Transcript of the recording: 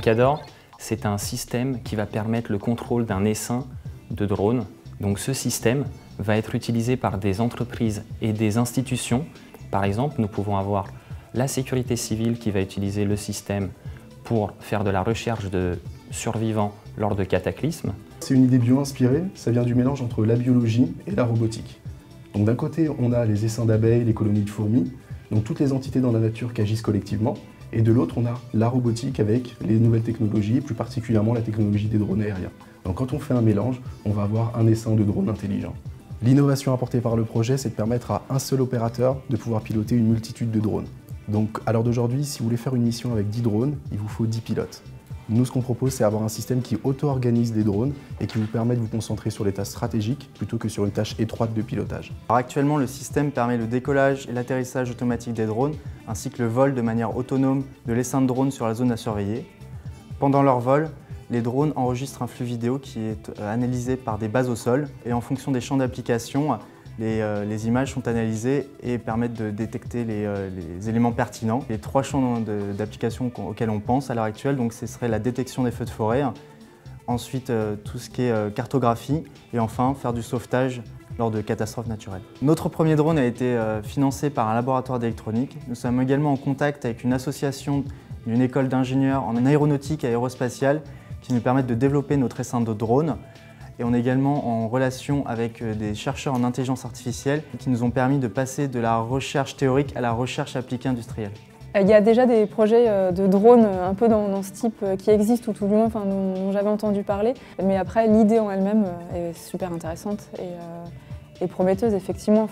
Cador, c'est un système qui va permettre le contrôle d'un essaim de drones. Donc ce système va être utilisé par des entreprises et des institutions. Par exemple, nous pouvons avoir la sécurité civile qui va utiliser le système pour faire de la recherche de survivants lors de cataclysmes. C'est une idée bio-inspirée, ça vient du mélange entre la biologie et la robotique. Donc d'un côté, on a les essaims d'abeilles, les colonies de fourmis, donc toutes les entités dans la nature qui agissent collectivement, et de l'autre, on a la robotique avec les nouvelles technologies, plus particulièrement la technologie des drones aériens. Donc quand on fait un mélange, on va avoir un essaim de drones intelligents. L'innovation apportée par le projet, c'est de permettre à un seul opérateur de pouvoir piloter une multitude de drones. Donc à l'heure d'aujourd'hui, si vous voulez faire une mission avec 10 drones, il vous faut 10 pilotes. Nous, ce qu'on propose, c'est avoir un système qui auto-organise des drones et qui vous permet de vous concentrer sur les tâches stratégiques plutôt que sur une tâche étroite de pilotage. Alors actuellement, le système permet le décollage et l'atterrissage automatique des drones, ainsi que le vol de manière autonome de l'essaim de drones sur la zone à surveiller. Pendant leur vol, les drones enregistrent un flux vidéo qui est analysé par des bases au sol et en fonction des champs d'application, les images sont analysées et permettent de détecter les éléments pertinents. Les 3 champs d'application auxquels on pense à l'heure actuelle, donc ce serait la détection des feux de forêt, ensuite tout ce qui est cartographie et enfin faire du sauvetage lors de catastrophes naturelles. Notre premier drone a été financé par un laboratoire d'électronique. Nous sommes également en contact avec une association d'une école d'ingénieurs en aéronautique et aérospatiale qui nous permettent de développer notre essaim de drone. Et on est également en relation avec des chercheurs en intelligence artificielle qui nous ont permis de passer de la recherche théorique à la recherche appliquée industrielle. Il y a déjà des projets de drones un peu dans ce type qui existent, ou tout du moins dont j'avais entendu parler. Mais après, l'idée en elle-même est super intéressante et prometteuse, effectivement.